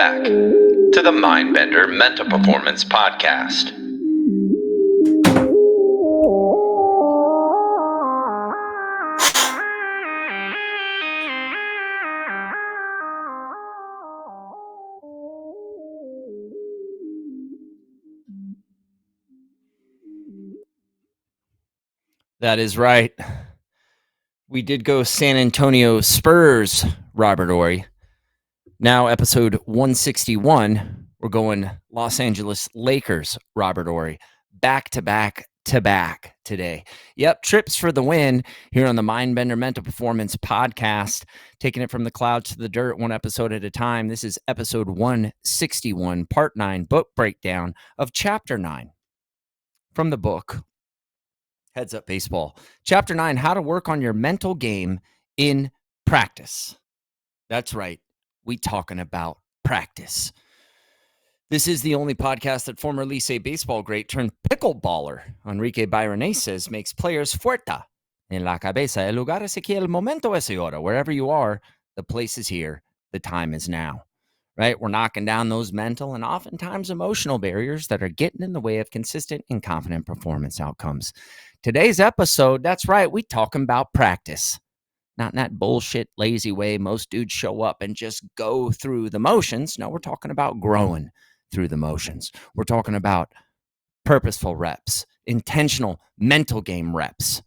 back to the Mindbender Mental Performance Podcast. That is right. We did go San Antonio Spurs, Robert Ory. Now, episode 161, we're going Los Angeles Lakers, Robert Ory. Back to back today. Yep, trips for the win here on the Mindbender Mental Performance Podcast. Taking it from the clouds to the dirt, one episode at a time. This is episode 161, part 9, book breakdown of chapter 9 from the book Heads Up Baseball. Chapter 9, how to work on your mental game in practice. That's right. We talking about practice. This is the only podcast that former Licey baseball great turned pickleballer Enrique Byronese makes players fuerza. En la cabeza, el lugar es aquí, el momento es ahora. Wherever you are, the place is here. The time is now. Right? We're knocking down those mental and oftentimes emotional barriers that are getting in the way of consistent and confident performance outcomes. Today's episode, that's right, we talking about practice. Not in that bullshit, lazy way most dudes show up and just go through the motions. No, we're talking about growing through the motions. We're talking about purposeful reps, intentional mental game reps.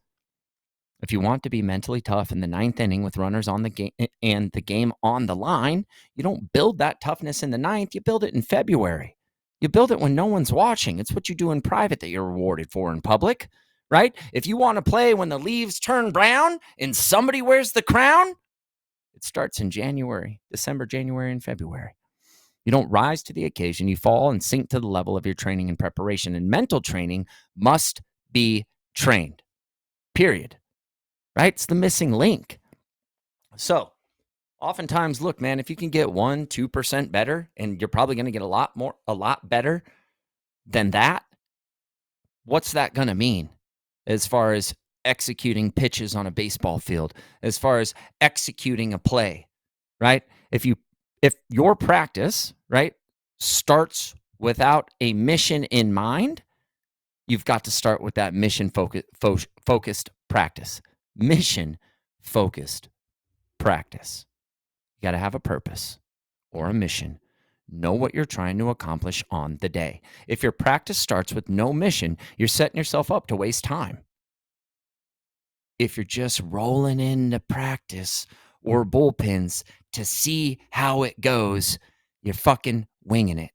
If you want to be mentally tough in the ninth inning with runners on the game and the game on the line, you don't build that toughness in the ninth. You build it in February. You build it when no one's watching. It's what you do in private that you're rewarded for in public, right? If you want to play when the leaves turn brown and somebody wears the crown, it starts in December, January, and February. You don't rise to the occasion. You fall and sink to the level of your training and preparation. And mental training must be trained, period. Right? It's the missing link. So oftentimes, look, man, if you can get 1-2% better, and you're probably going to get a lot better than that, what's that going to mean as far as executing pitches on a baseball field, as far as executing a play, right? If your practice, right, starts without a mission in mind, you've got to start with that mission-focused practice. Mission-focused practice. You got to have a purpose or a mission. Know what you're trying to accomplish on the day. If your practice starts with no mission, you're setting yourself up to waste time. If you're just rolling into practice or bullpens to see how it goes, you're fucking winging it.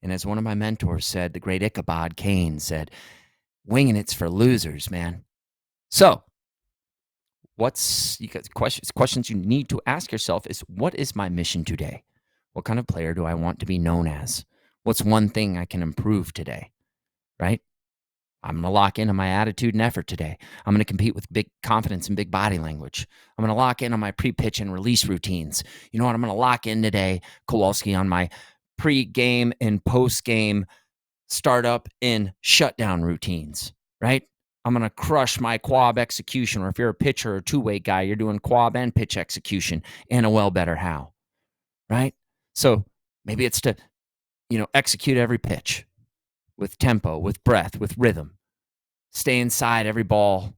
And as one of my mentors said, the great Ichabod Kane said, winging it's for losers, man. So, questions you need to ask yourself is, what is my mission today? What kind of player do I want to be known as? What's one thing I can improve today, right? I'm going to lock in on my attitude and effort today. I'm going to compete with big confidence and big body language. I'm going to lock in on my pre-pitch and release routines. You know what? I'm going to lock in today, Kowalski, on my pre-game and post-game startup and shutdown routines, right? I'm going to crush my quab execution, or if you're a pitcher or two-way guy, you're doing quab and pitch execution and a well better how, right? So maybe it's to, execute every pitch with tempo, with breath, with rhythm. Stay inside every ball,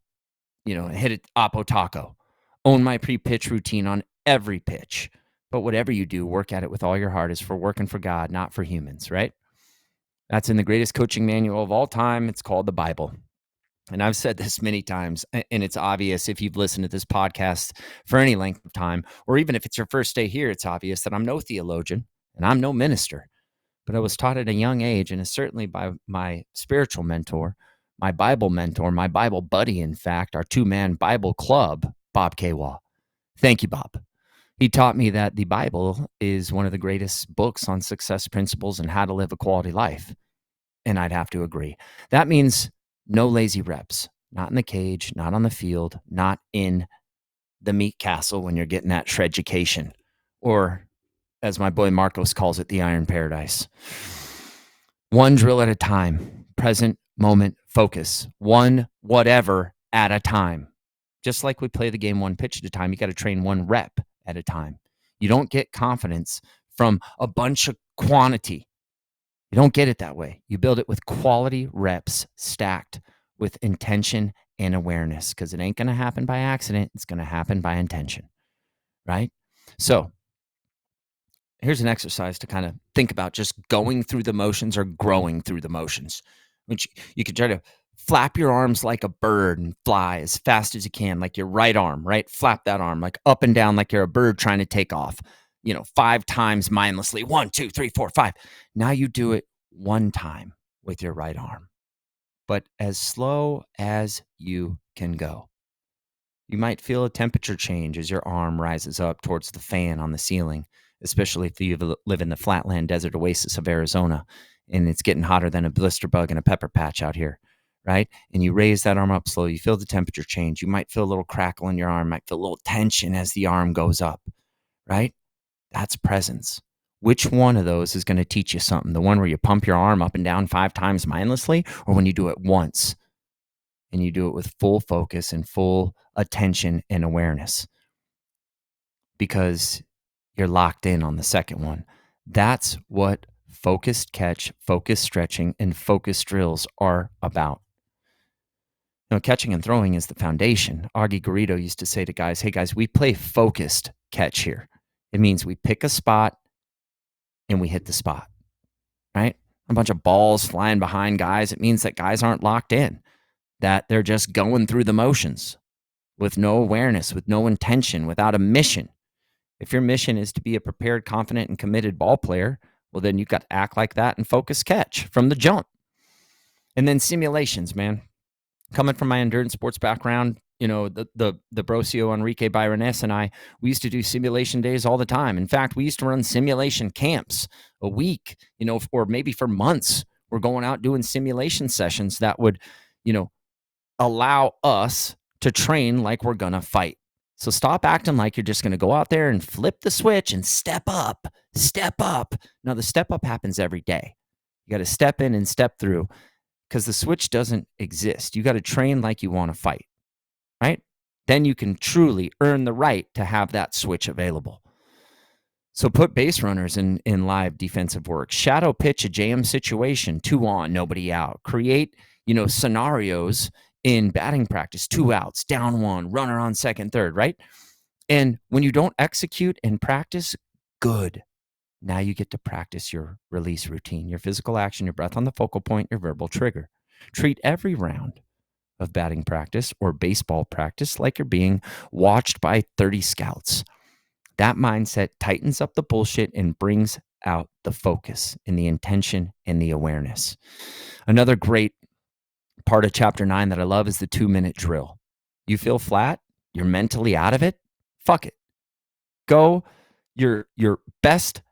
hit it oppo taco. Own my pre-pitch routine on every pitch. But whatever you do, work at it with all your heart is for working for God, not for humans, right? That's in the greatest coaching manual of all time. It's called the Bible. And I've said this many times, and it's obvious if you've listened to this podcast for any length of time, or even if it's your first day here, it's obvious that I'm no theologian and I'm no minister. But I was taught at a young age, and certainly by my spiritual mentor, my Bible mentor, my Bible buddy, in fact, our two-man Bible club, Bob Kowalski. Thank you, Bob. He taught me that the Bible is one of the greatest books on success principles and how to live a quality life. And I'd have to agree. That means no lazy reps, not in the cage, not on the field, not in the meat castle when you're getting that shreducation, or as my boy Marcos calls it, the iron paradise. One drill at a time, present moment focus, one whatever at a time. Just like we play the game one pitch at a time, you got to train one rep at a time. You don't get confidence from a bunch of quantity. You don't get it that way. You build it with quality reps stacked with intention and awareness, because it ain't going to happen by accident. It's going to happen by intention, right? So here's an exercise to kind of think about just going through the motions or growing through the motions, which you could try to flap your arms like a bird and fly as fast as you can, like your right arm, right? Flap that arm like up and down like you're a bird trying to take off, 5 times mindlessly. 1, 2, 3, 4, 5. Now you do it 1 time with your right arm, but as slow as you can go. You might feel a temperature change as your arm rises up towards the fan on the ceiling, especially if you live in the flatland desert oasis of Arizona and it's getting hotter than a blister bug in a pepper patch out here, right? And you raise that arm up slow. You feel the temperature change. You might feel a little crackle in your arm, might feel a little tension as the arm goes up, right? That's presence. Which one of those is going to teach you something? The one where you pump your arm up and down 5 times mindlessly, or when you do it once and you do it with full focus and full attention and awareness? Because you're locked in on the second one. That's what focused catch, focused stretching, and focused drills are about. Catching and throwing is the foundation. Augie Garrido used to say to guys, hey guys, we play focused catch here. It means we pick a spot and we hit the spot, right? A bunch of balls flying behind guys. It means that guys aren't locked in, that they're just going through the motions with no awareness, with no intention, without a mission. If your mission is to be a prepared, confident, and committed ball player, well, then you've got to act like that and focus catch from the jump. And then simulations, man. Coming from my endurance sports background, the Brocio, Enrique Byroness, and I, we used to do simulation days all the time. In fact, we used to run simulation camps a week, or maybe for months. We're going out doing simulation sessions that would, allow us to train like we're going to fight. So stop acting like you're just going to go out there and flip the switch and step up. Now, the step up happens every day. You got to step in and step through, because the switch doesn't exist. You got to train like you want to fight, right? Then you can truly earn the right to have that switch available. So put base runners in live defensive work. Shadow pitch a jam situation, 2 on, nobody out. Create, scenarios in batting practice, 2 outs, down 1, runner on second, third, right? And when you don't execute and practice, good. Now you get to practice your release routine, your physical action, your breath on the focal point, your verbal trigger. Treat every round of batting practice or baseball practice like you're being watched by 30 scouts. That mindset tightens up the bullshit and brings out the focus and the intention and the awareness. Another great part of chapter 9 that I love is the 2-minute drill. You feel flat, you're mentally out of it, fuck it. Go your best,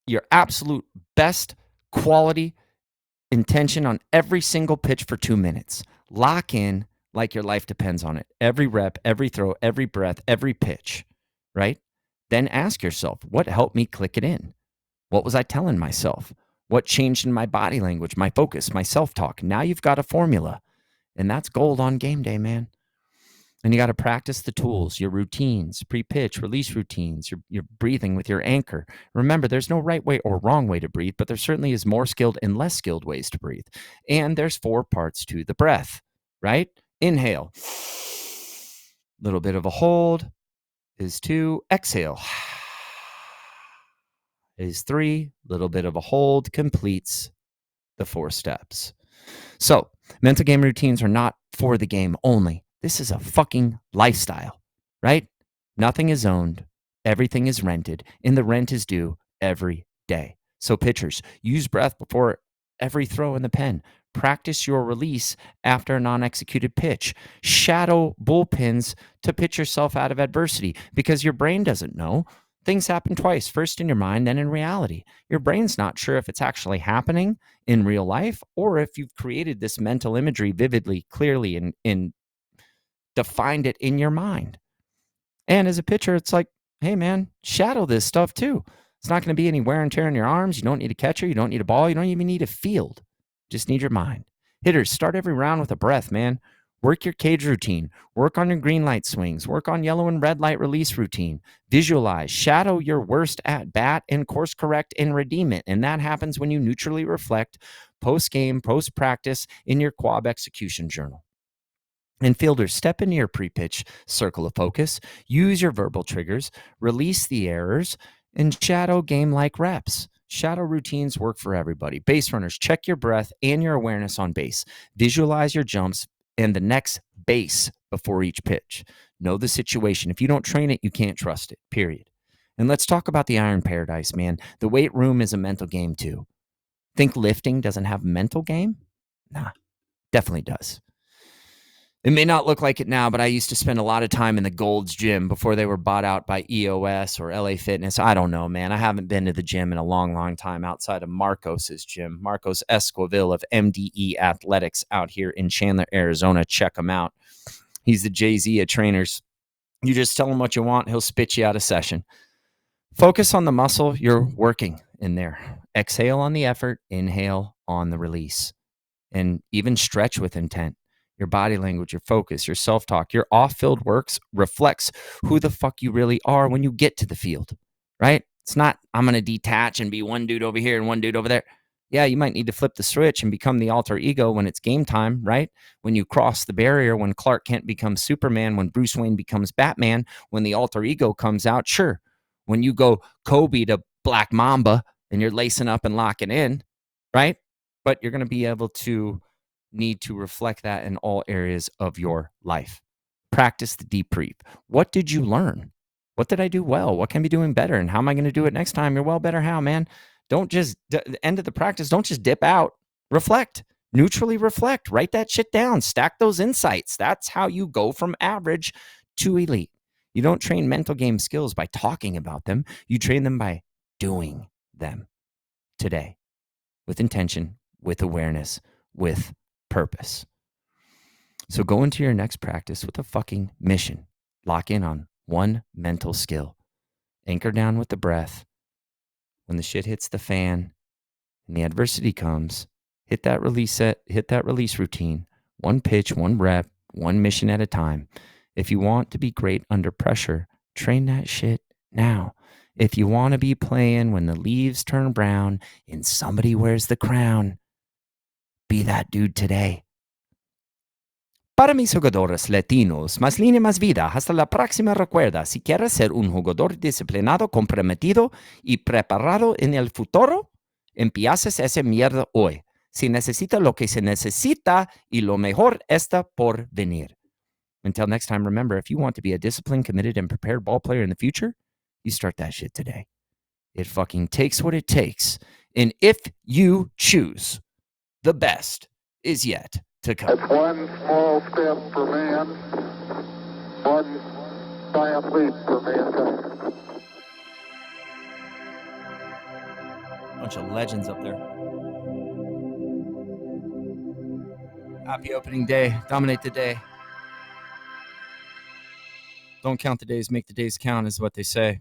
your absolute best quality intention on every single pitch for 2 minutes. Lock in like your life depends on it. Every rep, every throw, every breath, every pitch, right? Then ask yourself, what helped me click it in? What was I telling myself? What changed in my body language, my focus, my self-talk? Now you've got a formula, and that's gold on game day, man. And you got to practice the tools, your routines, pre-pitch, release routines, your breathing with your anchor. Remember, there's no right way or wrong way to breathe, but there certainly is more skilled and less skilled ways to breathe. And there's 4 parts to the breath, right? Inhale. Little bit of a hold is 2. Exhale is 3. Little bit of a hold completes the 4 steps. So mental game routines are not for the game only. This is a fucking lifestyle, right? Nothing is owned. Everything is rented, and the rent is due every day. So pitchers, use breath before every throw in the pen. Practice your release after a non-executed pitch. Shadow bullpens to pitch yourself out of adversity, because your brain doesn't know. Things happen twice, first in your mind, then in reality. Your brain's not sure if it's actually happening in real life, or if you've created this mental imagery vividly, clearly, and defined it in your mind. And as a pitcher, it's like, hey man, shadow this stuff too. It's not going to be any wear and tear on your arms. You don't need a catcher. You don't need a ball. You don't even need a field. Just need your mind. Hitters, start every round with a breath, man. Work your cage routine. Work on your green light swings. Work on yellow and red light release routine. Visualize, shadow your worst at bat, and course correct and redeem it. And that happens when you neutrally reflect post-game, post-practice in your QUAB execution journal. And fielders, step into your pre-pitch circle of focus. Use your verbal triggers. Release the errors and shadow game-like reps. Shadow routines work for everybody. Base runners, check your breath and your awareness on base. Visualize your jumps and the next base before each pitch. Know the situation. If you don't train it, you can't trust it, period. And let's talk about the iron paradise, man. The weight room is a mental game too. Think lifting doesn't have a mental game? Nah, definitely does. It may not look like it now, but I used to spend a lot of time in the Gold's Gym before they were bought out by EOS or LA Fitness. I don't know, man. I haven't been to the gym in a long, long time outside of Marcos's gym. Marcos Esquivel of MDE Athletics out here in Chandler, Arizona. Check him out. He's the Jay-Z of trainers. You just tell him what you want. He'll spit you out of session. Focus on the muscle you're working in there. Exhale on the effort. Inhale on the release. And even stretch with intent. Your body language, your focus, your self-talk, your off-field works reflects who the fuck you really are when you get to the field, right? It's not, I'm going to detach and be one dude over here and one dude over there. Yeah, you might need to flip the switch and become the alter ego when it's game time, right? When you cross the barrier, when Clark Kent becomes Superman, when Bruce Wayne becomes Batman, when the alter ego comes out, sure. When you go Kobe to Black Mamba and you're lacing up and locking in, right? But you're going to be able to need to reflect that in all areas of your life. Practice the debrief. What did you learn? What did I do well? What can I be doing better? And how am I going to do it next time? You're well better how, man? Don't just, the end of the practice, don't just dip out. Reflect. Neutrally reflect. Write that shit down. Stack those insights. That's how you go from average to elite. You don't train mental game skills by talking about them. You train them by doing them today with intention, with awareness, with purpose. So go into your next practice with a fucking mission. Lock in on one mental skill. Anchor down with the breath. When the shit hits the fan and the adversity comes, hit that release routine. One pitch, one rep, one mission at a time. If you want to be great under pressure, train that shit now. If you want to be playing when the leaves turn brown and somebody wears the crown, be that dude today. Para mis jugadores latinos, más línea, más vida. Hasta la próxima. Recuerda, si quieres ser un jugador disciplinado, comprometido y preparado en el futuro, empieces esa mierda hoy. Si necesita lo que se necesita y lo mejor está por venir. Until next time, remember, if you want to be a disciplined, committed, and prepared ball player in the future, you start that shit today. It fucking takes what it takes. And if you choose, the best is yet to come. It's one small step for man, one giant leap for mankind. Bunch of legends up there. Happy opening day. Dominate the day. Don't count the days, make the days count is what they say.